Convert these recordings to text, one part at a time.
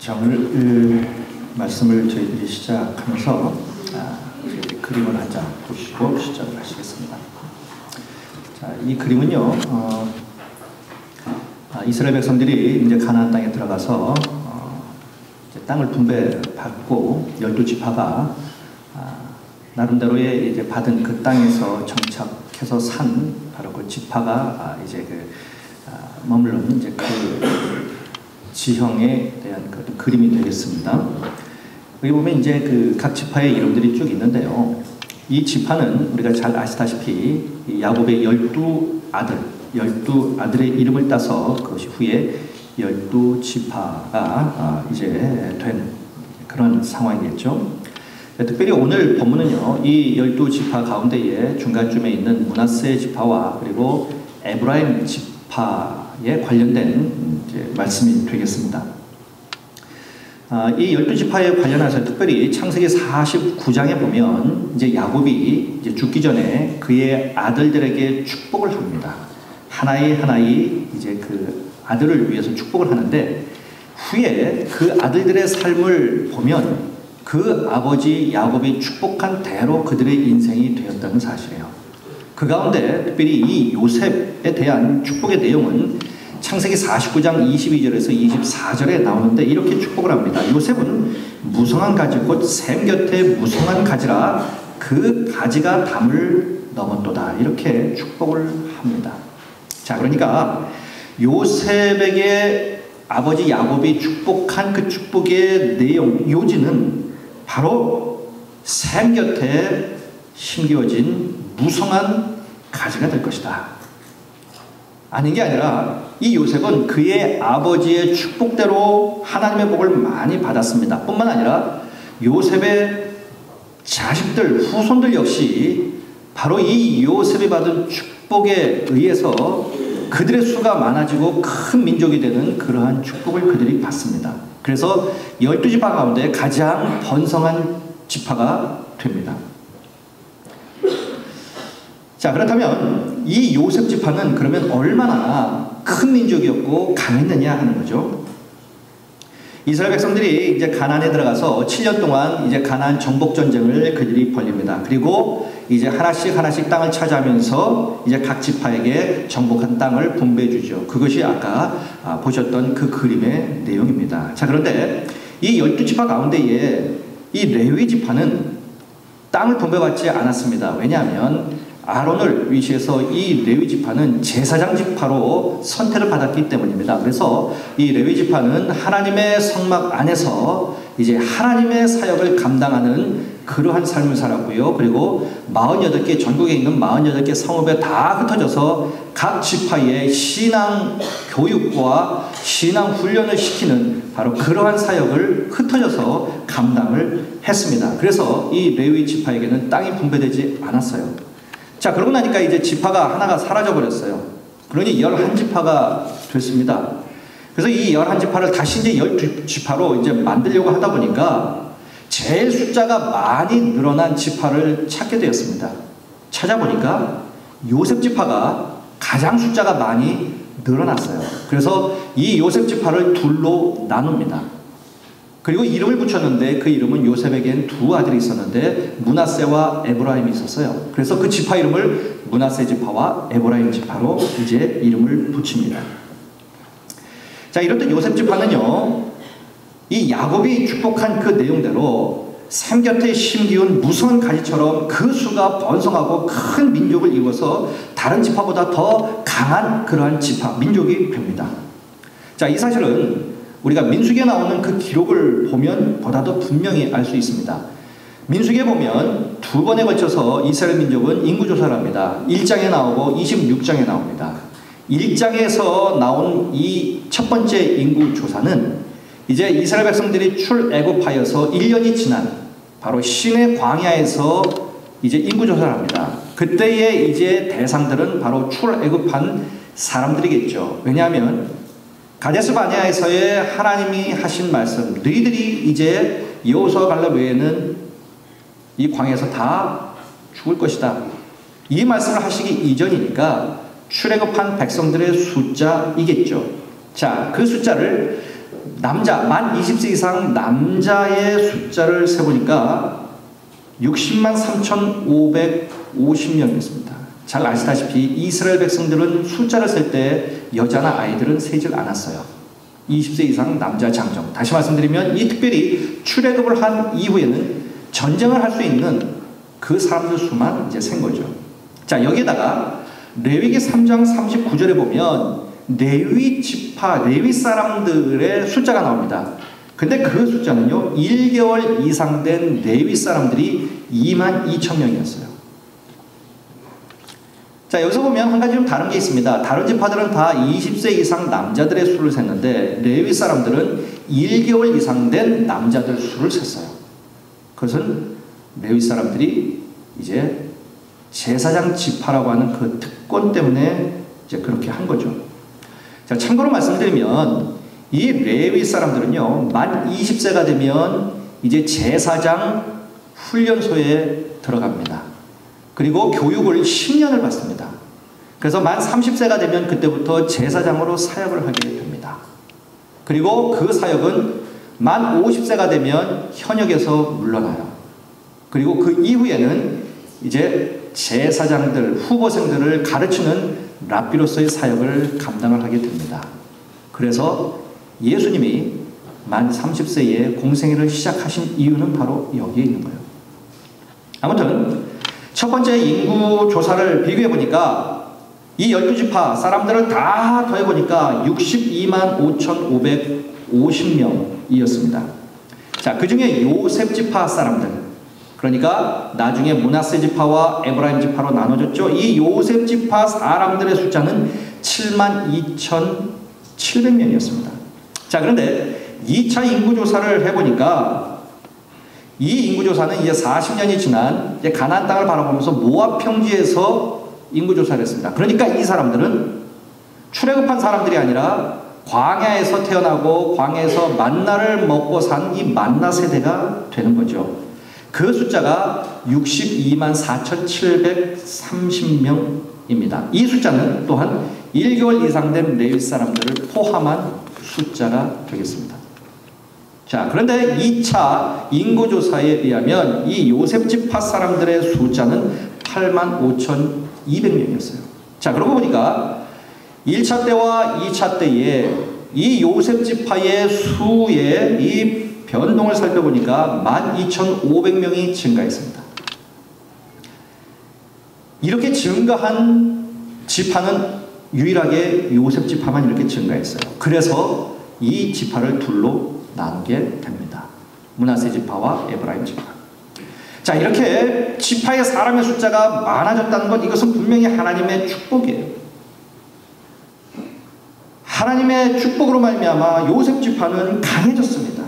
자, 오늘 말씀을 저희들이 시작하면서 그림을 한 장 보시고 시작을 하시겠습니다. 자, 이 그림은요, 이스라엘 백성들이 이제 가나안 땅에 들어가서 이제 땅을 분배받고 12지파가 나름대로의 이제 받은 그 땅에서 정착해서 산 바로 그 지파가 이제 머물는 이제 그 지형에 대한 그 그림이 되겠습니다. 여기 보면 이제 그 각 지파의 이름들이 쭉 있는데요. 이 지파는 우리가 잘 아시다시피 야곱의 12아들의 이름을 따서 그것이 후에 12지파가 이제 된 그런 상황이겠죠. 특별히 오늘 본문은요, 이 12지파 가운데에 중간쯤에 있는 므낫세 지파와 그리고 에브라임 지파에 관련된 이제 말씀이 되겠습니다. 이 12지파에 관련해서 특별히 창세기 49장에 보면 이제 야곱이 이제 죽기 전에 그의 아들들에게 축복을 합니다. 하나의 이제 그 아들을 위해서 축복을 하는데 후에 그 아들들의 삶을 보면 그 아버지 야곱이 축복한 대로 그들의 인생이 되었다는 사실이에요. 그 가운데 특별히 이 요셉에 대한 축복의 내용은 창세기 49장 22절에서 24절에 나오는데 이렇게 축복을 합니다. 요셉은 무성한 가지 곧 샘 곁에 무성한 가지라 그 가지가 담을 넘었도다. 이렇게 축복을 합니다. 자, 그러니까 요셉에게 아버지 야곱이 축복한 그 축복의 내용, 요지는 바로 샘 곁에 심겨진 무성한 가지가 될 것이다. 아닌 게 아니라 이 요셉은 그의 아버지의 축복대로 하나님의 복을 많이 받았습니다. 뿐만 아니라 요셉의 자식들, 후손들 역시 바로 이 요셉이 받은 축복에 의해서 그들의 수가 많아지고 큰 민족이 되는 그러한 축복을 그들이 받습니다. 그래서 12지파 가운데 가장 번성한 지파가 됩니다. 자, 그렇다면 이 요셉 지파는 그러면 얼마나 큰 민족이었고 강했느냐 하는 거죠. 이스라엘 백성들이 이제 가나안에 들어가서 7년 동안 이제 가나안 정복 전쟁을 그들이 벌립니다. 그리고 이제 하나씩 땅을 차지하면서 이제 각 지파에게 정복한 땅을 분배해 주죠. 그것이 아까 보셨던 그 그림의 내용입니다. 자, 그런데 이 12지파 가운데에 이 레위 지파는 땅을 분배받지 않았습니다. 왜냐하면 아론을 위시해서 이 레위 지파는 제사장 지파로 선택을 받았기 때문입니다. 그래서 이 레위 지파는 하나님의 성막 안에서 이제 하나님의 사역을 감당하는 그러한 삶을 살았고요. 그리고 48개 전국에 있는 48개 성읍에 다 흩어져서 각 지파의 신앙 교육과 신앙 훈련을 시키는 바로 그러한 사역을 흩어져서 감당을 했습니다. 그래서 이 레위 지파에게는 땅이 분배되지 않았어요. 자, 그러고 나니까 이제 지파가 하나가 사라져버렸어요. 그러니 11지파가 됐습니다. 그래서 이 11지파를 다시 이제 12지파로 이제 만들려고 하다 보니까 제일 숫자가 많이 늘어난 지파를 찾게 되었습니다. 찾아보니까 요셉 지파가 가장 숫자가 많이 늘어났어요. 그래서 이 요셉 지파를 둘로 나눕니다. 그리고 이름을 붙였는데 그 이름은 요셉에겐 두 아들이 있었는데 므낫세와 에브라임이 있었어요. 그래서 그 지파 이름을 므낫세 지파와 에브라임 지파로 이제 이름을 붙입니다. 자, 이렇듯 요셉 지파는요, 이 야곱이 축복한 그 내용대로 샘 곁에 심기운 무성한 가지처럼 그 수가 번성하고 큰 민족을 이루어서 다른 지파보다 더 강한 그러한 지파, 민족이 됩니다. 자, 이 사실은 우리가 민수기에 나오는 그 기록을 보면 보다도 분명히 알 수 있습니다. 민수기에 보면 두 번에 걸쳐서 이스라엘 민족은 인구조사를 합니다. 1장에 나오고 26장에 나옵니다. 1장에서 나온 이 첫 번째 인구조사는 이제 이스라엘 백성들이 출애굽하여서 1년이 지난 바로 시내 광야에서 이제 인구조사를 합니다. 그때의 이제 대상들은 바로 출애굽한 사람들이겠죠. 왜냐하면 가데스 바네아에서의 하나님이 하신 말씀, 너희들이 이제 여호수아 갈렙 외에는 이 광야에서 다 죽을 것이다. 이 말씀을 하시기 이전이니까 출애굽한 백성들의 숫자이겠죠. 자, 그 숫자를 남자, 만 20세 이상 남자의 숫자를 세보니까 60만 3,550명이었습니다. 잘 아시다시피 이스라엘 백성들은 숫자를 셀 때 여자나 아이들은 세질 않았어요. 20세 이상 남자 장정. 다시 말씀드리면 이 특별히 출애굽을 한 이후에는 전쟁을 할 수 있는 그 사람들 수만 이제 센 거죠. 자, 여기에다가 레위기 3장 39절에 보면 레위 지파, 레위 사람들의 숫자가 나옵니다. 근데 그 숫자는요, 1개월 이상 된 레위 사람들이 2만 2천 명이었어요. 자, 여기서 보면 한 가지 좀 다른 게 있습니다. 다른 지파들은 다 20세 이상 남자들의 수를 셌는데 레위 사람들은 1개월 이상 된 남자들 수를 셌어요. 그것은 레위 사람들이 이제 제사장 지파라고 하는 그 특권 때문에 이제 그렇게 한 거죠. 자, 참고로 말씀드리면 이 레위 사람들은요, 만 20세가 되면 이제 제사장 훈련소에 들어갑니다. 그리고 교육을 10년을 받습니다. 그래서 만 30세가 되면 그때부터 제사장으로 사역을 하게 됩니다. 그리고 그 사역은 만 50세가 되면 현역에서 물러나요. 그리고 그 이후에는 이제 제사장들, 후보생들을 가르치는 랍비로서의 사역을 감당을 하게 됩니다. 그래서 예수님이 만 30세에 공생애를 시작하신 이유는 바로 여기에 있는 거예요. 아무튼 첫 번째 인구 조사를 비교해 보니까 이 12지파 사람들을 다 더해 보니까 62만 5,550명이었습니다. 자, 그 중에 요셉 지파 사람들, 그러니까 나중에 므낫세 지파와 에브라임 지파로 나눠졌죠. 이 요셉 지파 사람들의 숫자는 7만 2,700명이었습니다. 자, 그런데 2차 인구조사를 해보니까 이 인구조사는 이제 40년이 지난 이제 가나안 땅을 바라보면서 모압 평지에서 인구조사를 했습니다. 그러니까 이 사람들은 출애굽한 사람들이 아니라 광야에서 태어나고 광야에서 만나를 먹고 산 이 만나 세대가 되는 거죠. 그 숫자가 62만 4,730명입니다. 이 숫자는 또한 1개월 이상 된 레위 사람들을 포함한 숫자가 되겠습니다. 자, 그런데 2차 인구조사에 의하면 이 요셉 지파 사람들의 숫자는 8만 5,200명이었어요. 자, 그러고 보니까 1차 때와 2차 때에 이 요셉 지파의 수의 이 변동을 살펴보니까 12,500명이 증가했습니다. 이렇게 증가한 지파는 유일하게 요셉 지파만 이렇게 증가했어요. 그래서 이 지파를 둘로 나누게 됩니다. 므낫세 지파와 에브라임 지파. 자, 이렇게 지파의 사람의 숫자가 많아졌다는 것, 이것은 분명히 하나님의 축복이에요. 하나님의 축복으로 말미암아 요셉 지파는 강해졌습니다.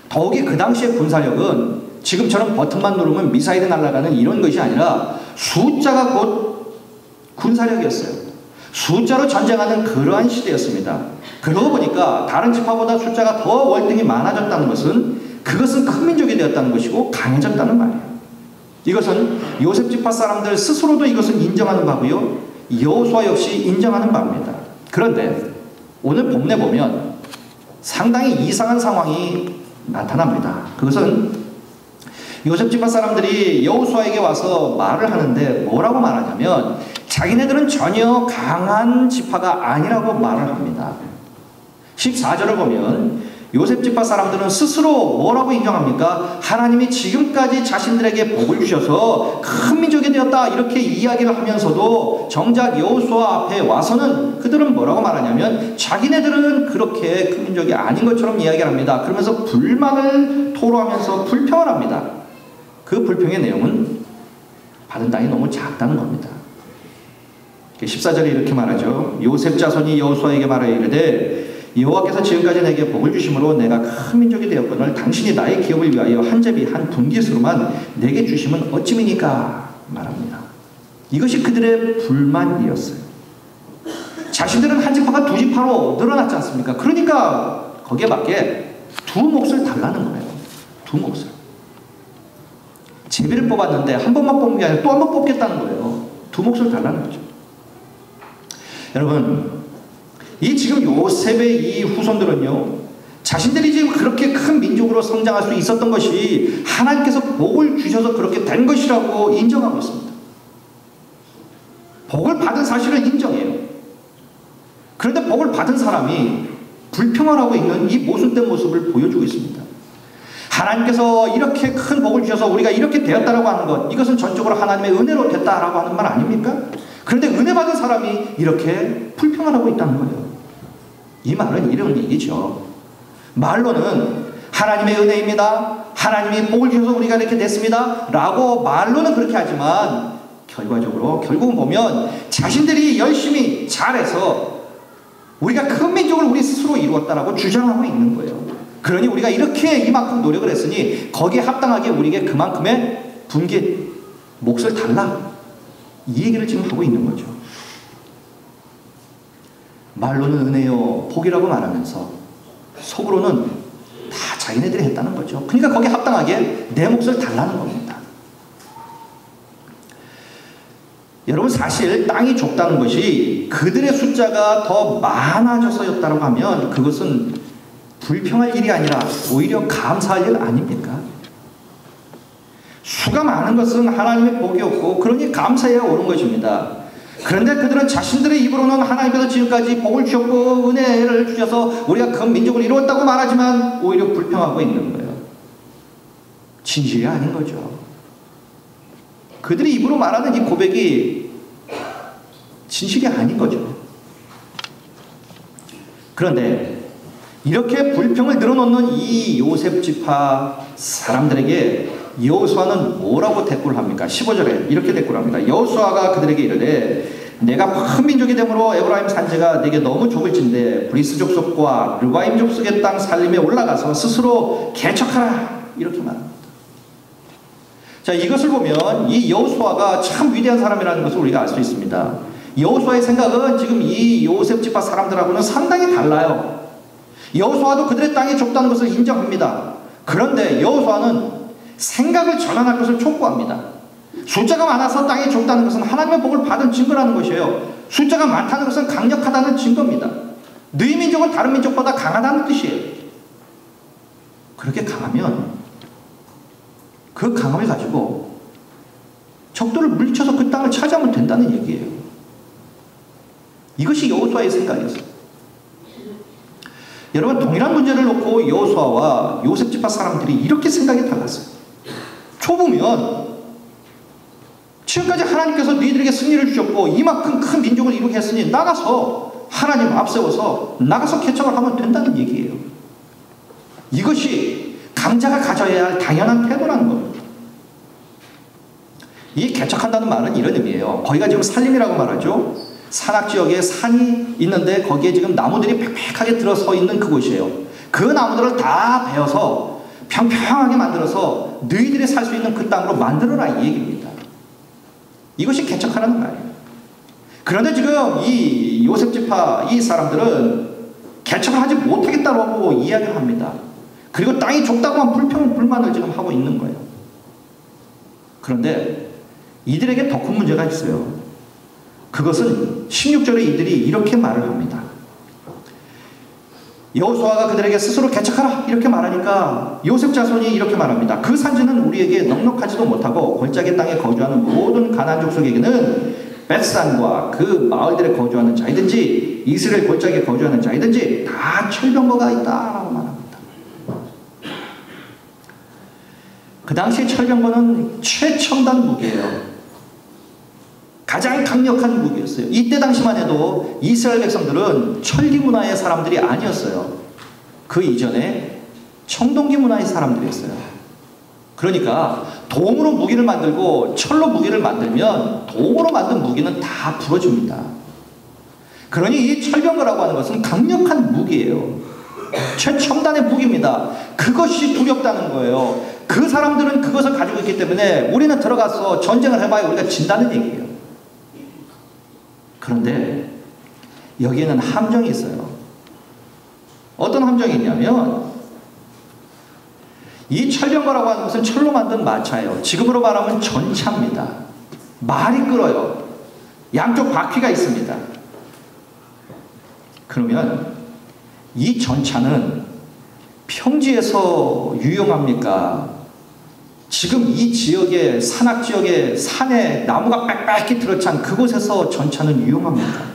더욱이 그 당시의 군사력은 지금처럼 버튼만 누르면 미사일이 날아가는 이런 것이 아니라 숫자가 곧 군사력이었어요. 숫자로 전쟁하는 그러한 시대였습니다. 그러고 보니까 다른 지파보다 숫자가 더 월등히 많아졌다는 것은 그것은 큰 민족이 되었다는 것이고 강해졌다는 말이에요. 이것은 요셉 지파 사람들 스스로도 이것은 인정하는 바고요, 여호수아 역시 인정하는 바입니다. 그런데 오늘 본문에 보면 상당히 이상한 상황이 나타납니다. 그것은 요셉 지파 사람들이 여호수아에게 와서 말을 하는데 뭐라고 말하냐면 자기네들은 전혀 강한 지파가 아니라고 말을 합니다. 14절을 보면 요셉 지파 사람들은 스스로 뭐라고 인정합니까? 하나님이 지금까지 자신들에게 복을 주셔서 큰 민족이 되었다 이렇게 이야기를 하면서도 정작 여호수아 앞에 와서는 그들은 뭐라고 말하냐면 자기네들은 그렇게 큰 민족이 아닌 것처럼 이야기를 합니다. 그러면서 불만을 토로하면서 불평을 합니다. 그 불평의 내용은 받은 땅이 너무 작다는 겁니다. 14절에 이렇게 말하죠. 요셉 자손이 여호수아에게 말하여 이르되 여호와께서 지금까지 내게 복을 주심으로 내가 큰 민족이 되었거늘 당신이 나의 기업을 위하여 한 제비 한 분깃으로만 내게 주심은 어찌미니까 말합니다. 이것이 그들의 불만이었어요. 자신들은 한 지파가 두 지파로 늘어났지 않습니까? 그러니까 거기에 맞게 두 몫을 달라는 거예요. 두 몫을. 제비를 뽑았는데 한 번만 뽑는 게 아니라 또 한 번 뽑겠다는 거예요. 두 몫을 달라는 거죠. 여러분, 이 지금 요셉의 이 후손들은요, 자신들이 지금 그렇게 큰 민족으로 성장할 수 있었던 것이 하나님께서 복을 주셔서 그렇게 된 것이라고 인정하고 있습니다. 복을 받은 사실을 인정해요. 그런데 복을 받은 사람이 불평을 하고 있는 이 모순된 모습을 보여주고 있습니다. 하나님께서 이렇게 큰 복을 주셔서 우리가 이렇게 되었다라고 하는 것, 이것은 전적으로 하나님의 은혜로 됐다라고 하는 말 아닙니까? 그런데 은혜 받은 사람이 이렇게 불평을 하고 있다는 거예요. 이 말은 이런 얘기죠. 말로는 하나님의 은혜입니다, 하나님이 복을 주셔서 우리가 이렇게 됐습니다 라고 말로는 그렇게 하지만 결과적으로 결국은 보면 자신들이 열심히 잘해서 우리가 큰 민족을 우리 스스로 이루었다라고 주장하고 있는 거예요. 그러니 우리가 이렇게 이만큼 노력을 했으니 거기에 합당하게 우리에게 그만큼의 분깃, 몫을 달라, 이 얘기를 지금 하고 있는 거죠. 말로는 은혜요 복이라고 말하면서 속으로는 다 자기네들이 했다는 거죠. 그러니까 거기에 합당하게 내 몫을 달라는 겁니다. 여러분, 사실 땅이 좁다는 것이 그들의 숫자가 더 많아져서였다고 하면 그것은 불평할 일이 아니라 오히려 감사할 일 아닙니까? 수가 많은 것은 하나님의 복이었고 그러니 감사해야 옳은 것입니다. 그런데 그들은 자신들의 입으로는 하나님께서 지금까지 복을 주셨고 은혜를 주셔서 우리가 큰 민족을 이루었다고 말하지만 오히려 불평하고 있는 거예요. 진실이 아닌 거죠. 그들이 입으로 말하는 이 고백이 진실이 아닌 거죠. 그런데 이렇게 불평을 늘어놓는 이 요셉 지파 사람들에게 여호수아는 뭐라고 대꾸를 합니까? 15절에 이렇게 대꾸를 합니다. 여호수아가 그들에게 이르되 내가 큰 민족이 되므로 에브라임 산지가 내게 너무 좁을진데 브리스 족속과 르바임 족속의 땅 살림에 올라가서 스스로 개척하라, 이렇게 말합니다. 자, 이것을 보면 이 여호수아가 참 위대한 사람이라는 것을 우리가 알 수 있습니다. 여호수아의 생각은 지금 이 요셉 지파 사람들하고는 상당히 달라요. 여호수아도 그들의 땅이 좁다는 것을 인정합니다. 그런데 여호수아는 생각을 전환할 것을 촉구합니다. 숫자가 많아서 땅이 좁다는 것은 하나님의 복을 받은 증거라는 것이에요. 숫자가 많다는 것은 강력하다는 증거입니다. 너희 민족은 다른 민족보다 강하다는 뜻이에요. 그렇게 강하면 그 강함을 가지고 적들을 물리쳐서 그 땅을 차지하면 된다는 얘기예요. 이것이 여호수아의 생각이었어요. 여러분, 동일한 문제를 놓고 여호수아와 요셉 지파 사람들이 이렇게 생각이 달랐어요. 좁으면 지금까지 하나님께서 너희들에게 승리를 주셨고 이만큼 큰 민족을 이루게 했으니 나가서 하나님 앞세워서 나가서 개척을 하면 된다는 얘기예요. 이것이 강자가 가져야 할 당연한 태도라는 겁니다. 이 개척한다는 말은 이런 의미예요. 거기가 지금 산림이라고 말하죠. 산악지역에 산이 있는데 거기에 지금 나무들이 빽빽하게 들어서 있는 그곳이에요. 그 나무들을 다 베어서 평평하게 만들어서 너희들이 살 수 있는 그 땅으로 만들어라, 이 얘기입니다. 이것이 개척하라는 말이에요. 그런데 지금 이 요셉 지파 이 사람들은 개척을 하지 못하겠다고 이야기를 합니다. 그리고 땅이 좁다고만 불만을 지금 하고 있는 거예요. 그런데 이들에게 더 큰 문제가 있어요. 그것은 16절에 이들이 이렇게 말을 합니다. 여호수아가 그들에게 스스로 개척하라, 이렇게 말하니까 요셉 자손이 이렇게 말합니다. 그 산지는 우리에게 넉넉하지도 못하고 골짜기 땅에 거주하는 모든 가나안 족속에게는 벳산과 그 마을들에 거주하는 자이든지 이스라엘 골짜기에 거주하는 자이든지 다 철병거가 있다라고 말합니다. 그 당시 철병거는 최첨단 무기예요. 가장 강력한 무기였어요. 이때 당시만 해도 이스라엘 백성들은 철기 문화의 사람들이 아니었어요. 그 이전에 청동기 문화의 사람들이었어요. 그러니까 동으로 무기를 만들고 철로 무기를 만들면 동으로 만든 무기는 다 부러집니다. 그러니 이 철병거라고 하는 것은 강력한 무기예요. 최첨단의 무기입니다. 그것이 두렵다는 거예요. 그 사람들은 그것을 가지고 있기 때문에 우리는 들어가서 전쟁을 해봐야 우리가 진다는 얘기예요. 그런데 여기에는 함정이 있어요. 어떤 함정이 있냐면 이 철병거라고 하는 것은 철로 만든 마차예요. 지금으로 말하면 전차입니다. 말이 끌어요. 양쪽 바퀴가 있습니다. 그러면 이 전차는 평지에서 유용합니까? 지금 이 지역의 산악지역의 산에 나무가 빽빽히 들어찬 그곳에서 전차는 유용합니까?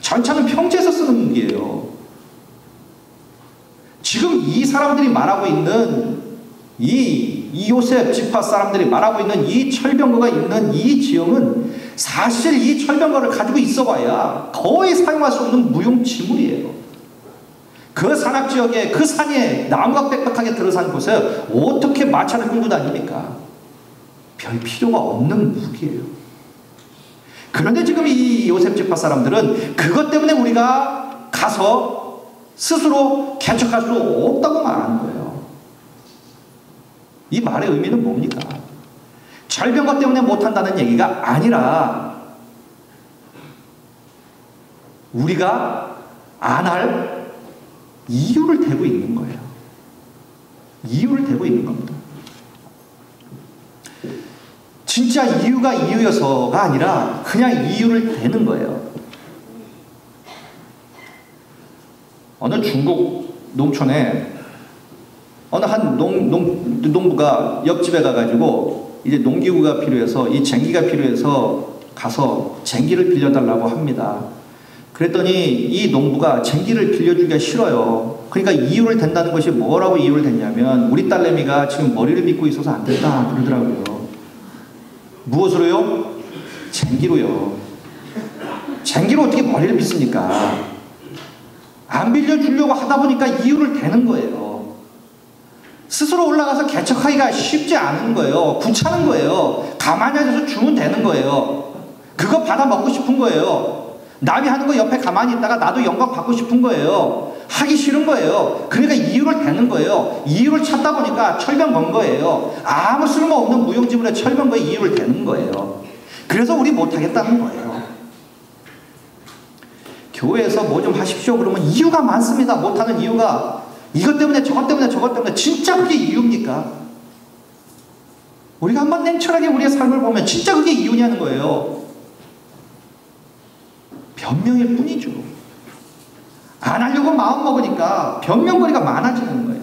전차는 평지에서 쓰는 무기예요. 지금 이 사람들이 말하고 있는 이 요셉 지파 사람들이 말하고 있는 이 철병거가 있는 이 지역은 사실 이 철병거를 가지고 있어봐야 거의 사용할 수 없는 무용지물이에요. 그 산악지역에 그 산에 나무가 빽빽하게 들어산 곳에 어떻게 마차를 끌고 다닙니까? 별 필요가 없는 무기예요. 그런데 지금 이 요셉 지파 사람들은 그것 때문에 우리가 가서 스스로 개척할 수 없다고 말하는 거예요. 이 말의 의미는 뭡니까? 철병거 때문에 못한다는 얘기가 아니라 우리가 안 할 이유를 대고 있는 거예요. 이유를 대고 있는 겁니다. 진짜 이유가 이유여서가 아니라 그냥 이유를 대는 거예요. 어느 중국 농촌에 어느 한 농부가 옆집에 가가지고 이제 농기구가 필요해서 이 쟁기가 필요해서 가서 쟁기를 빌려달라고 합니다. 그랬더니 이 농부가 쟁기를 빌려주기가 싫어요. 그러니까 이유를 댄다는 것이 뭐라고 이유를 댔냐면 우리 딸내미가 지금 머리를 빗고 있어서 안 된다 그러더라고요. 무엇으로요? 쟁기로요. 쟁기로 어떻게 머리를 빗습니까? 안 빌려주려고 하다 보니까 이유를 대는 거예요. 스스로 올라가서 개척하기가 쉽지 않은 거예요. 귀찮은 거예요. 가만히 앉아서 주면 되는 거예요. 그거 받아 먹고 싶은 거예요. 남이 하는 거 옆에 가만히 있다가 나도 영광 받고 싶은 거예요. 하기 싫은 거예요. 그러니까 이유를 대는 거예요. 이유를 찾다 보니까 철병 건 거예요. 아무 쓸모없는 무용지물에 철병 거에 이유를 대는 거예요. 그래서 우리 못하겠다는 거예요. 교회에서 뭐 좀 하십시오 그러면 이유가 많습니다. 못하는 이유가 이것 때문에 저것 때문에 저것 때문에. 진짜 그게 이유입니까? 우리가 한번 냉철하게 우리의 삶을 보면 진짜 그게 이유냐는 거예요. 변명일 뿐이죠. 안 하려고 마음먹으니까 변명거리가 많아지는 거예요.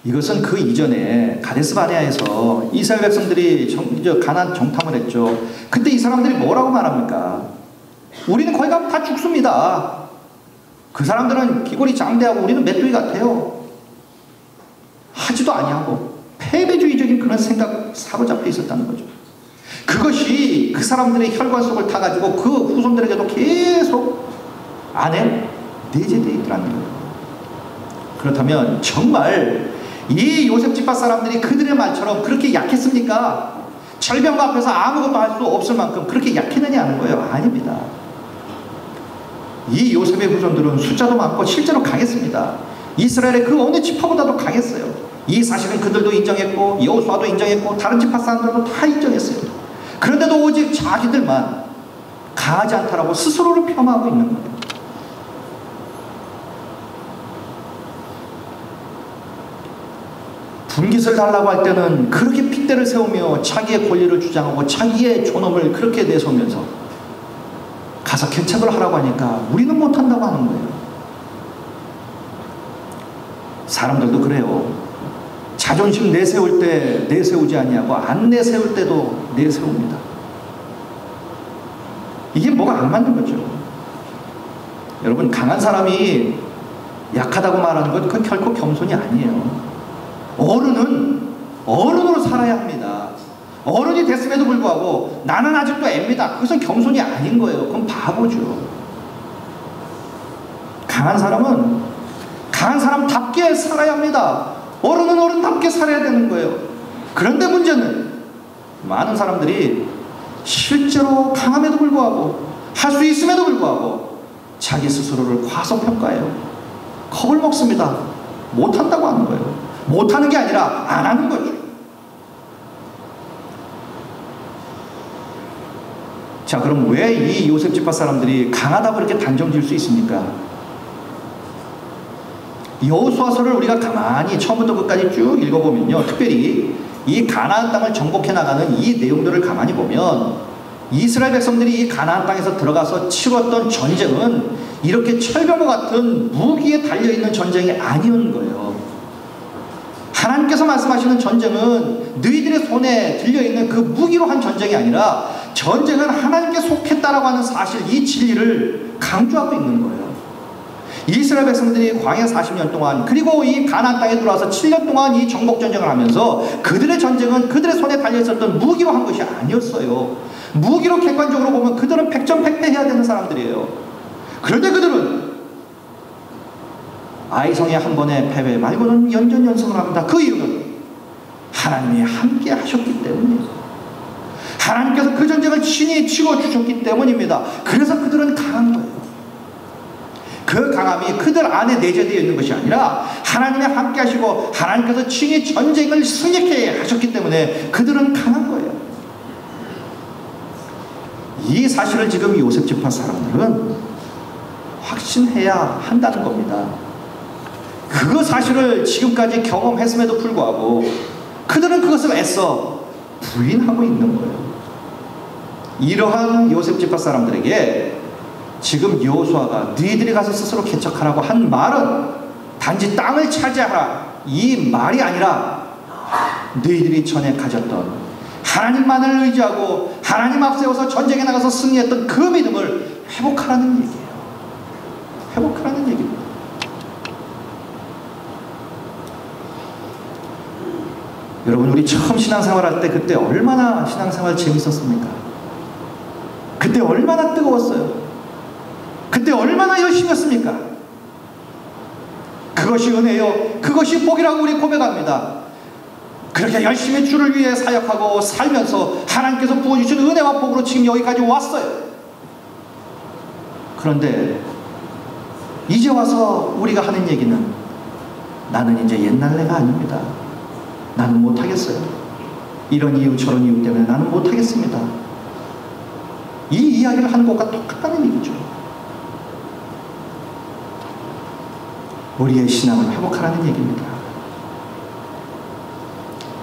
이것은 그 이전에 가데스 바네아에서 이스라엘 백성들이 가나안 정탐을 했죠. 근데 이 사람들이 뭐라고 말합니까? 우리는 거기 가면 다 죽습니다. 그 사람들은 기골이 장대하고 우리는 메뚜기 같아요. 하지도 아니하고 패배주의적인 그런 생각 사로잡혀 있었다는 거죠. 그것이 그 사람들의 혈관 속을 타가지고 그 후손들에게도 계속 안에 내재되어 있더라는 거예요. 그렇다면 정말 이 요셉 지파 사람들이 그들의 말처럼 그렇게 약했습니까? 철병거 앞에서 아무것도 할 수 없을 만큼 그렇게 약했느냐 하는 거예요. 아닙니다. 이 요셉의 후손들은 숫자도 많고 실제로 강했습니다. 이스라엘의 그 어느 지파보다도 강했어요. 이 사실은 그들도 인정했고 여호수아도 인정했고 다른 지파 사람들도 다 인정했어요. 그런데도 오직 자기들만 강하지 않다라고 스스로를 폄하하고 있는 거예요. 분깃을 달라고 할 때는 그렇게 핏대를 세우며 자기의 권리를 주장하고 자기의 존엄을 그렇게 내세우면서 가서 개척을 하라고 하니까 우리는 못한다고 하는 거예요. 사람들도 그래요. 자존심 내세울 때 내세우지 아니하고 안 내세울 때도 내세웁니다. 이게 뭐가 안 맞는 거죠. 여러분, 강한 사람이 약하다고 말하는 건 그건 결코 겸손이 아니에요. 어른은 어른으로 살아야 합니다. 어른이 됐음에도 불구하고 나는 아직도 애입니다. 그것은 겸손이 아닌 거예요. 그건 바보죠. 강한 사람은 강한 사람답게 살아야 합니다. 어른은 어른답게 살아야 되는 거예요. 그런데 문제는 많은 사람들이 실제로 강함에도 불구하고 할 수 있음에도 불구하고 자기 스스로를 과소평가해요. 겁을 먹습니다. 못한다고 하는 거예요. 못하는 게 아니라 안 하는 거죠. 자, 그럼 왜 이 요셉 지파 사람들이 강하다고 그렇게 단정 지을 수 있습니까? 여호수아서를 우리가 가만히 처음부터 끝까지 쭉 읽어보면요, 특별히 이 가나안 땅을 정복해 나가는 이 내용들을 가만히 보면 이스라엘 백성들이 이 가나안 땅에서 들어가서 치렀던 전쟁은 이렇게 철병과 같은 무기에 달려있는 전쟁이 아니었는 거예요. 하나님께서 말씀하시는 전쟁은 너희들의 손에 들려있는 그 무기로 한 전쟁이 아니라 전쟁은 하나님께 속했다라고 하는 사실, 이 진리를 강조하고 있는 거예요. 이스라엘 백성들이 광야 40년 동안, 그리고 이 가나안 땅에 들어와서 7년 동안 이 정복 전쟁을 하면서 그들의 전쟁은 그들의 손에 달려있었던 무기로 한 것이 아니었어요. 무기로 객관적으로 보면 그들은 백전백패해야 되는 사람들이에요. 그런데 그들은 아이성의 한 번의 패배 말고는 연전연승을 합니다. 그 이유는 하나님이 함께 하셨기 때문이에요. 하나님께서 그 전쟁을 친히 치워주셨기 때문입니다. 그래서 그들은 강한 거예요. 그 강함이 그들 안에 내재되어 있는 것이 아니라 하나님이 함께 하시고 하나님께서 친히 전쟁을 승리케 하셨기 때문에 그들은 강한 거예요. 이 사실을 지금 요셉 지파 사람들은 확신해야 한다는 겁니다. 그 사실을 지금까지 경험했음에도 불구하고 그들은 그것을 애써 부인하고 있는 거예요. 이러한 요셉 지파 사람들에게 지금 여호수아가 너희들이 가서 스스로 개척하라고 한 말은 단지 땅을 차지하라, 이 말이 아니라 너희들이 전에 가졌던 하나님만을 의지하고 하나님 앞세워서 전쟁에 나가서 승리했던 그 믿음을 회복하라는 얘기예요. 회복하라는 얘기입니다. 여러분, 우리 처음 신앙생활 때 그때 얼마나 신앙생활 재밌었습니까? 그때 얼마나 뜨거웠어요. 그때 얼마나 열심히 했습니까? 그것이 은혜요, 그것이 복이라고 우리 고백합니다. 그렇게 열심히 주를 위해 사역하고 살면서 하나님께서 부어주신 은혜와 복으로 지금 여기까지 왔어요. 그런데 이제 와서 우리가 하는 얘기는 나는 이제 옛날 내가 아닙니다. 나는 못하겠어요. 이런 이유 저런 이유 때문에 나는 못하겠습니다. 이 이야기를 하는 것과 똑같다는 얘기죠. 우리의 신앙을 회복하라는 얘기입니다.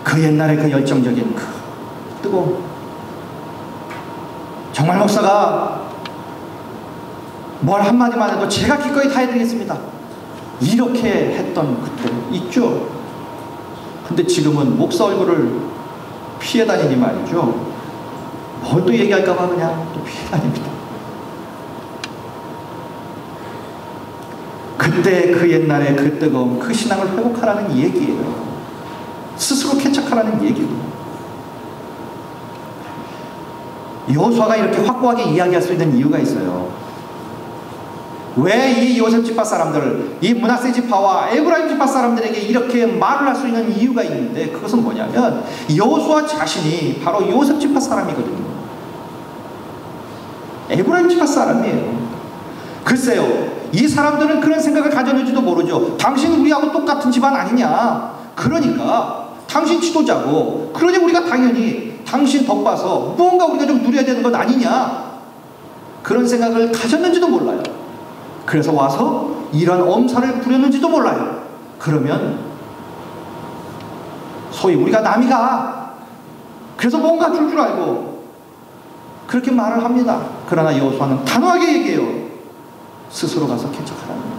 그 옛날에 그 열정적인 그 뜨거움, 정말 목사가 뭘 한마디만 해도 제가 기꺼이 다 해드리겠습니다, 이렇게 했던 그때 있죠. 근데 지금은 목사 얼굴을 피해 다니니 말이죠. 뭘 또 얘기할까봐 그냥 또 피해 다닙니다. 그때 그 옛날에 그 뜨거움, 그 신앙을 회복하라는 얘기예요. 스스로 개척하라는 얘기고. 여호수아가 이렇게 확고하게 이야기할 수 있는 이유가 있어요. 왜 이 요셉 지파 사람들, 이 므낫세 지파와 에브라임 지파 사람들에게 이렇게 말을 할 수 있는 이유가 있는데, 그것은 뭐냐면 여호수아 자신이 바로 요셉 지파 사람이거든요. 에브라임 지파 사람이에요. 글쎄요, 이 사람들은 그런 생각을 가졌는지도 모르죠. 당신 우리하고 똑같은 집안 아니냐, 그러니까 당신 지도자고, 그러니 우리가 당연히 당신 덕봐서 무언가 우리가 좀 누려야 되는 것 아니냐, 그런 생각을 가졌는지도 몰라요. 그래서 와서 이런 엄살을 부렸는지도 몰라요. 그러면 소위 우리가 남이가 그래서 뭔가 줄 줄 알고 그렇게 말을 합니다. 그러나 여호수아는 단호하게 얘기해요. 스스로 가서 개척하라는 거예요.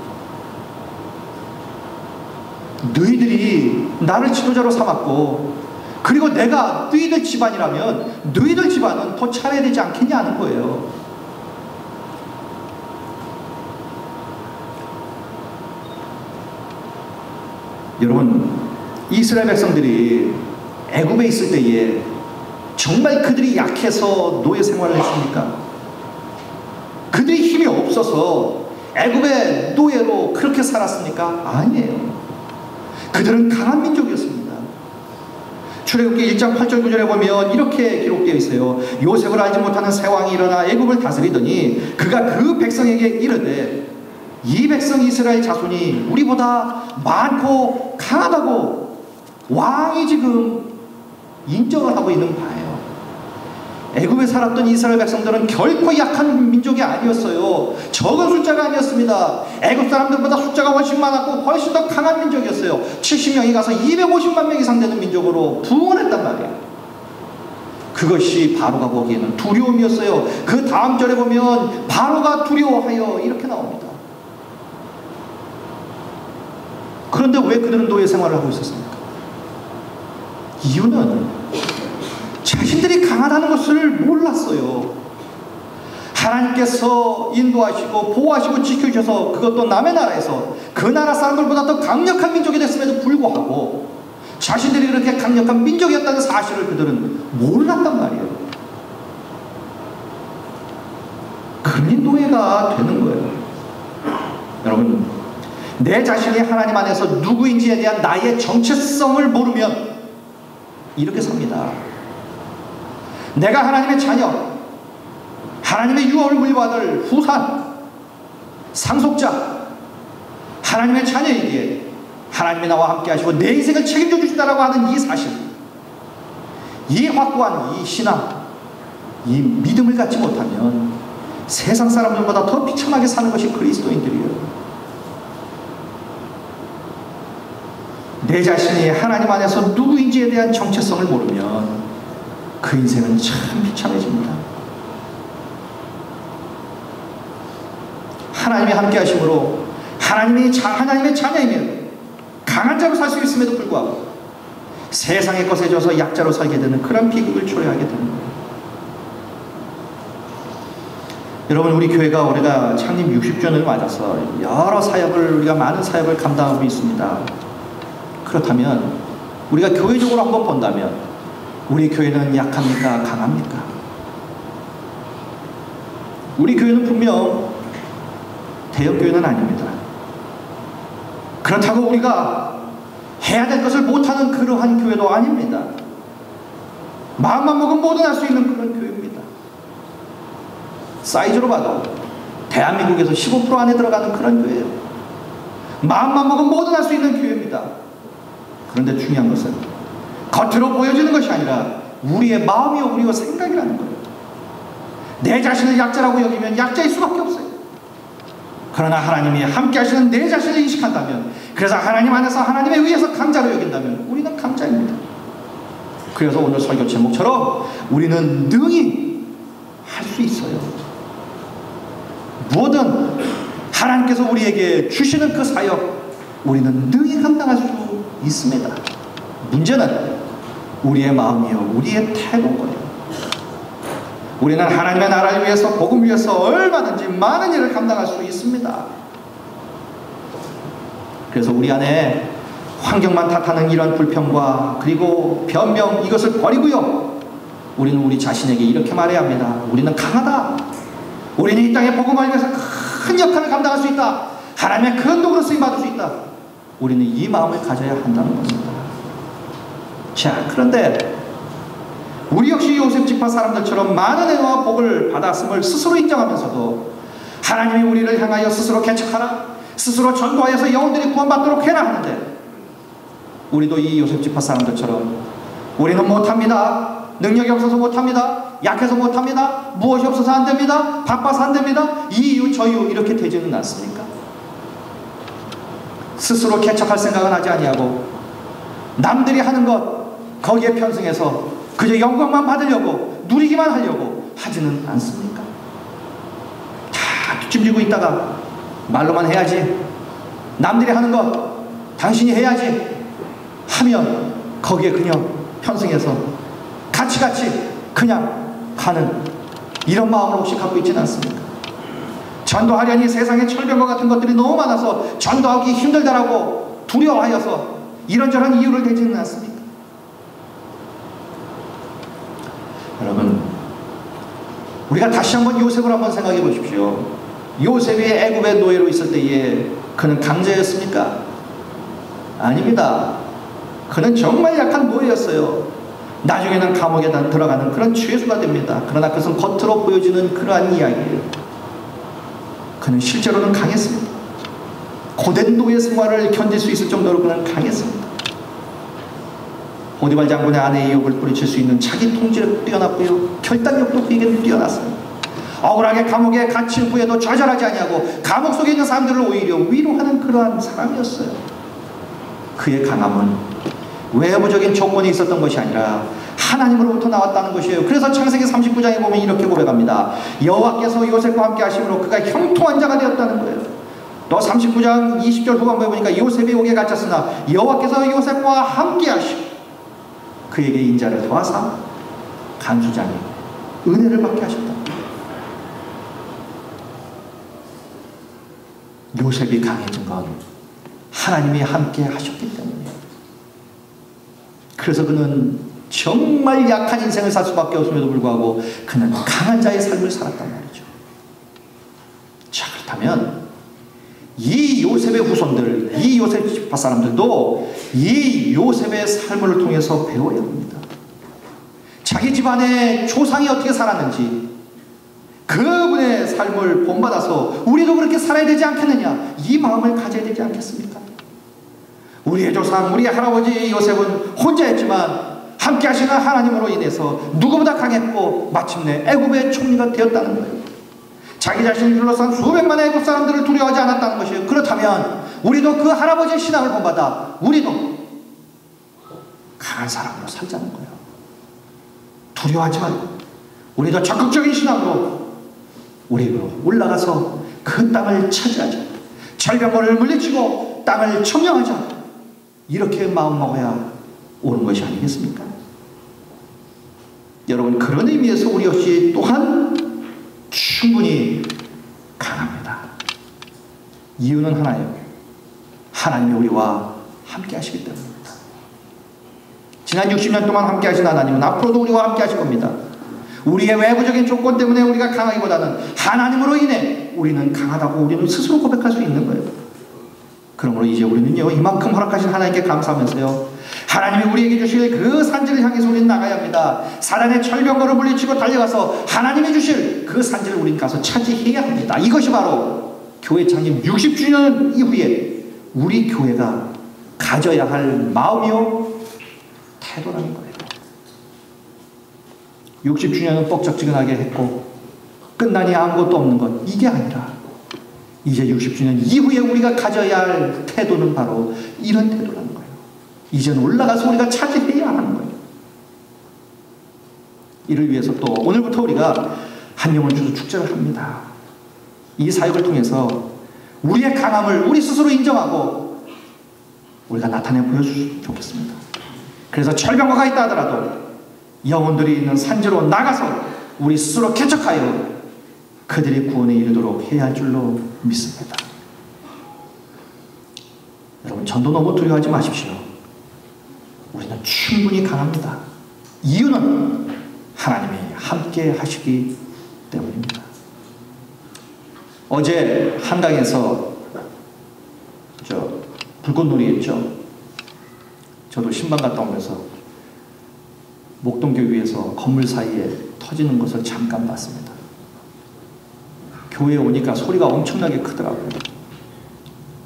너희들이 나를 지도자로 삼았고, 그리고 내가 너희들 집안이라면 너희들 집안은 더 차려야 되지 않겠냐 하는 거예요. 여러분, 이스라엘 백성들이 애굽에 있을 때에 정말 그들이 약해서 노예 생활을 했습니까? 그들이 힘이 없어서 애굽의 노예로 그렇게 살았습니까? 아니에요. 그들은 강한 민족이었습니다. 출애굽기 1장 8절 9절에 보면 이렇게 기록되어 있어요. 요셉을 알지 못하는 세왕이 일어나 애굽을 다스리더니 그가 그 백성에게 이르되, 이 백성 이스라엘 자손이 우리보다 많고 강하다고 왕이 지금 인정을 하고 있는 바예요. 애굽에 살았던 이스라엘 백성들은 결코 약한 민족이 아니었어요. 적은 숫자가 아니었습니다. 애굽 사람들보다 숫자가 훨씬 많았고 훨씬 더 강한 민족이었어요. 70명이 가서 250만 명 이상 되는 민족으로 부흥했단 말이에요. 그것이 바로가 보기에는 두려움이었어요. 그 다음 절에 보면 바로가 두려워하여 이렇게 나옵니다. 그런데 왜 그들은 노예 생활을 하고 있었습니까? 이유는 자신들이 강하다는 것을 몰랐어요. 하나님께서 인도하시고 보호하시고 지켜주셔서, 그것도 남의 나라에서 그 나라 사람들보다 더 강력한 민족이 됐음에도 불구하고 자신들이 그렇게 강력한 민족이었다는 사실을 그들은 몰랐단 말이에요. 그러니 노예가 되는 거예요. 여러분, 내 자신이 하나님 안에서 누구인지에 대한 나의 정체성을 모르면 이렇게 삽니다. 내가 하나님의 자녀, 하나님의 유업을 물려받을 후산, 상속자, 하나님의 자녀이기에 하나님이 나와 함께 하시고 내 인생을 책임져 주신다라고 하는 이 사실, 이 확고한 이 신앙, 이 믿음을 갖지 못하면 세상 사람들보다 더 비참하게 사는 것이 그리스도인들이에요. 내 자신이 하나님 안에서 누구인지에 대한 정체성을 모르면 그 인생은 참 비참해집니다. 하나님이 함께 하심으로 하나님의 자녀이면 강한 자로 살 수 있음에도 불구하고 세상의 것에 져서 약자로 살게 되는 그런 비극을 초래하게 되는 거예요. 여러분, 우리 교회가 올해가 창립 60주년을 맞아서 여러 사역을, 우리가 많은 사역을 감당하고 있습니다. 그렇다면 우리가 교회적으로 한번 본다면 우리 교회는 약합니까? 강합니까? 우리 교회는 분명 대형교회는 아닙니다. 그렇다고 우리가 해야 될 것을 못하는 그러한 교회도 아닙니다. 마음만 먹으면 뭐든 할 수 있는 그런 교회입니다. 사이즈로 봐도 대한민국에서 15% 안에 들어가는 그런 교회예요. 마음만 먹으면 뭐든 할 수 있는 교회입니다. 그런데 중요한 것은 겉으로 보여지는 것이 아니라 우리의 마음이요, 우리의 생각이라는 거예요. 내 자신을 약자라고 여기면 약자일 수밖에 없어요. 그러나 하나님이 함께 하시는 내 자신을 인식한다면, 그래서 하나님 안에서 하나님에 의해서 강자로 여긴다면 우리는 강자입니다. 그래서 오늘 설교 제목처럼 우리는 능히 할 수 있어요. 무엇든 하나님께서 우리에게 주시는 그 사역 우리는 능히 감당할 수 있습니다. 문제는 우리의 마음이요, 우리의 태도인 거예요. 우리는 하나님의 나라를 위해서, 복음을 위해서 얼마든지 많은 일을 감당할 수 있습니다. 그래서 우리 안에 환경만 탓하는 이런 불평과 그리고 변명, 이것을 버리고요, 우리는 우리 자신에게 이렇게 말해야 합니다. 우리는 강하다. 우리는 이 땅의 복음을 위해서 큰 역할을 감당할 수 있다. 하나님의 큰 도구로 쓰임받을 수 있다. 우리는 이 마음을 가져야 한다는 겁니다. 자, 그런데 우리 역시 요셉 지파 사람들처럼 많은 은혜와 복을 받았음을 스스로 인정하면서도 하나님이 우리를 향하여 스스로 개척하라, 스스로 전도하여서 영혼들이 구원받도록 해라 하는데, 우리도 이 요셉 지파 사람들처럼 우리는 못합니다, 능력이 없어서 못합니다, 약해서 못합니다, 무엇이 없어서 안됩니다, 바빠서 안됩니다, 이 이유 저 이유 이렇게 되지는 않습니까? 스스로 개척할 생각은 하지 아니하고 남들이 하는 것 거기에 편승해서 그저 영광만 받으려고, 누리기만 하려고 하지는 않습니까? 다 뒷짐지고 있다가 말로만 해야지, 남들이 하는 것 당신이 해야지 하면 거기에 그냥 편승해서 같이 그냥 가는 이런 마음을 혹시 갖고 있지는 않습니까? 전도하려니 세상에 철병과 같은 것들이 너무 많아서 전도하기 힘들다라고 두려워하여서 이런저런 이유를 대지는 않습니까? 여러분, 우리가 다시 한번 요셉을 한번 생각해 보십시오. 요셉이 애굽의 노예로 있을 때에 그는 강자였습니까? 아닙니다. 그는 정말 약한 노예였어요. 나중에는 감옥에 들어가는 그런 죄수가 됩니다. 그러나 그것은 겉으로 보여지는 그러한 이야기예요. 그는 실제로는 강했습니다. 고된 노예 생활을 견딜 수 있을 정도로 그는 강했습니다. 보디발 장군의 아내의 욕을 뿌리칠 수 있는 자기 통제력도 뛰어났고요, 결단력도 그에게는 뛰어났어요. 억울하게 감옥에 갇힌 후에도 좌절하지 아니하고 감옥 속에 있는 사람들을 오히려 위로하는 그러한 사람이었어요. 그의 강함은 외부적인 조건이 있었던 것이 아니라 하나님으로부터 나왔다는 것이에요. 그래서 창세기 39장에 보면 이렇게 고백합니다. 여호와께서 요셉과 함께 하심으로 그가 형통한 자가 되었다는 거예요. 또 39장 20절 후반부에 보니까 요셉이 옥에 갇혔으나 여호와께서 요셉과 함께 하시고 그에게 인자를 더하사 간수장이 은혜를 받게 하셨다. 요셉이 강해진 건 하나님이 함께 하셨기 때문이에요. 그래서 그는 정말 약한 인생을 살 수밖에 없음에도 불구하고 그는 강한 자의 삶을 살았단 말이죠. 자, 그렇다면 이 요셉의 후손들, 이 요셉 집안 사람들도 이 요셉의 삶을 통해서 배워야 합니다. 자기 집안의 조상이 어떻게 살았는지 그분의 삶을 본받아서 우리도 그렇게 살아야 되지 않겠느냐, 이 마음을 가져야 되지 않겠습니까? 우리의 조상, 우리의 할아버지 요셉은 혼자였지만 함께 하시는 하나님으로 인해서 누구보다 강했고 마침내 애굽의 총리가 되었다는 거예요. 자기 자신을 둘러싼 수백만의 애굽 사람들을 두려워하지 않았다는 것이에요. 그렇다면 우리도 그 할아버지의 신앙을 본받아 우리도 강한 사람으로 살자는 거예요. 두려워하지 말고 우리도 적극적인 신앙으로 우리로 올라가서 그 땅을 차지하자. 절병거를 물리치고 땅을 청량하자. 이렇게 마음먹어야 오는 것이 아니겠습니까? 여러분, 그런 의미에서 우리 역시 또한 충분히 강합니다. 이유는 하나예요. 하나님이 우리와 함께 하시기 때문입니다. 지난 60년 동안 함께 하신 하나님은 앞으로도 우리와 함께 하실 겁니다. 우리의 외부적인 조건 때문에 우리가 강하기보다는 하나님으로 인해 우리는 강하다고 우리는 스스로 고백할 수 있는 거예요. 그러므로 이제 우리는요, 이만큼 허락하신 하나님께 감사하면서요, 하나님이 우리에게 주실 그 산지를 향해서 우리는 나가야 합니다. 사단의 철병거를 물리치고 달려가서 하나님이 주실 그 산지를 우리는 가서 차지해야 합니다. 이것이 바로 교회 창립 60주년 이후에 우리 교회가 가져야 할 마음이요 태도라는 거예요. 60주년은 뻑적지근하게 했고 끝나니 아무것도 없는 것, 이게 아니라 이제 60주년 이후에 우리가 가져야 할 태도는 바로 이런 태도라는 거예요. 이제는 올라가서 우리가 차지해야 하는 거예요. 이를 위해서 또 오늘부터 우리가 한영을 주소 축제를 합니다. 이 사역을 통해서 우리의 강함을 우리 스스로 인정하고 우리가 나타내 보여주면 좋겠습니다. 그래서 철병거가 있다 하더라도 영혼들이 있는 산지로 나가서 우리 스스로 개척하여 그들의 구원에 이르도록 해야 할 줄로 믿습니다. 여러분, 전도 너무 두려워하지 마십시오. 우리는 충분히 강합니다. 이유는 하나님이 함께 하시기 때문입니다. 어제 한강에서 불꽃놀이 했죠. 저도 신방 갔다 오면서 목동교 위에서 건물 사이에 터지는 것을 잠깐 봤습니다. 교회에 오니까 소리가 엄청나게 크더라고요.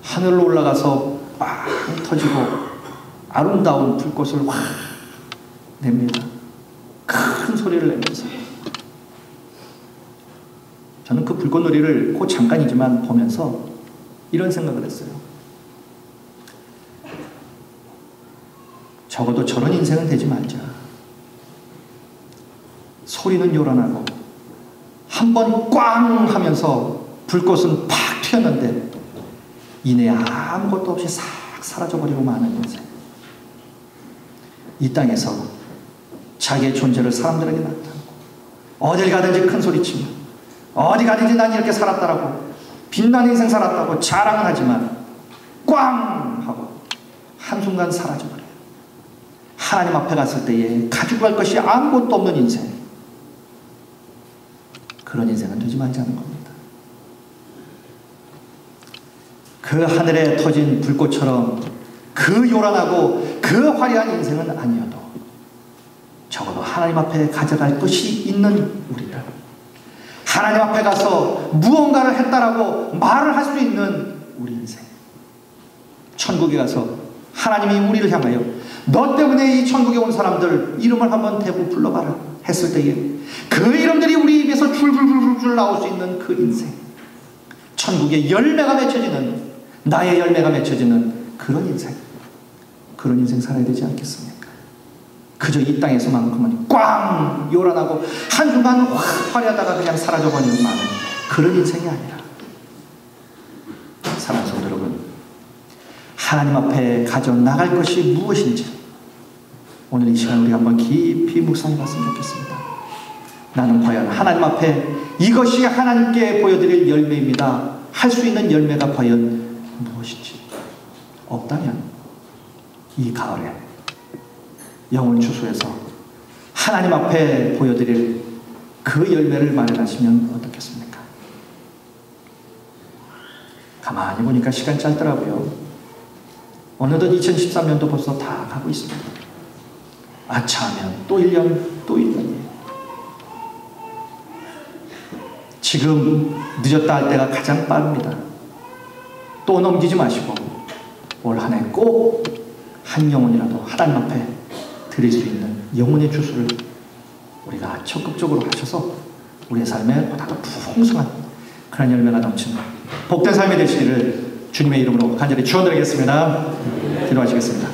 하늘로 올라가서 빵 터지고 아름다운 불꽃을 확 냅니다. 큰 소리를 내면서. 저는 그 불꽃놀이를 곧 잠깐이지만 보면서 이런 생각을 했어요. 적어도 저런 인생은 되지 말자. 소리는 요란하고 한 번 꽝 하면서 불꽃은 팍 튀었는데 이내 아무것도 없이 싹 사라져버리고 마는 인생. 이 땅에서 자기의 존재를 사람들에게 나타내고 어딜 가든지 큰 소리치며 어디 가든지 난 이렇게 살았다라고 빛나는 인생 살았다고 자랑은 하지만 꽝 하고 한순간 사라져버려요. 하나님 앞에 갔을 때에 가지고 갈 것이 아무것도 없는 인생. 그런 인생은 되지 말자는 겁니다. 그 하늘에 터진 불꽃처럼 그 요란하고 그 화려한 인생은 아니어도 적어도 하나님 앞에 가져갈 것이 있는 우리들, 하나님 앞에 가서 무언가를 했다라고 말을 할 수 있는 우리 인생, 천국에 가서 하나님이 우리를 향하여 너 때문에 이 천국에 온 사람들 이름을 한번 대고 불러봐라 했을 때에 그 이름들이 우리 입에서 줄줄줄줄 나올 수 있는 그 인생, 천국의 열매가 맺혀지는, 나의 열매가 맺혀지는 그런 인생, 그런 인생 살아야 되지 않겠습니까? 그저 이 땅에서만큼은 꽝 요란하고 한순간 확 화려하다가 그냥 사라져버리는 많은 그런 인생이 아니라, 사랑하는 성도 여러분, 하나님 앞에 가져나갈 것이 무엇인지 오늘 이 시간 우리 한번 깊이 묵상해봤으면 좋겠습니다. 나는 과연 하나님 앞에 이것이 하나님께 보여드릴 열매입니다. 할 수 있는 열매가 과연 무엇인지. 없다면 이 가을에 영혼 주소에서 하나님 앞에 보여드릴 그 열매를 마련하시면 어떻겠습니까? 가만히 보니까 시간 짧더라고요. 어느덧 2013년도 벌써 다 가고 있습니다. 아차하면 또 1년, 또 1년이에요. 지금 늦었다 할 때가 가장 빠릅니다. 또 넘기지 마시고 올 한 해 꼭 한 영혼이라도 하나님 앞에 드릴 수 있는 영혼의 주수를 우리가 적극적으로 하셔서 우리의 삶에 보다 더 풍성한 그런 열매가 넘치는 복된 삶이 되시기를 주님의 이름으로 간절히 축원드리겠습니다. 기도하시겠습니다.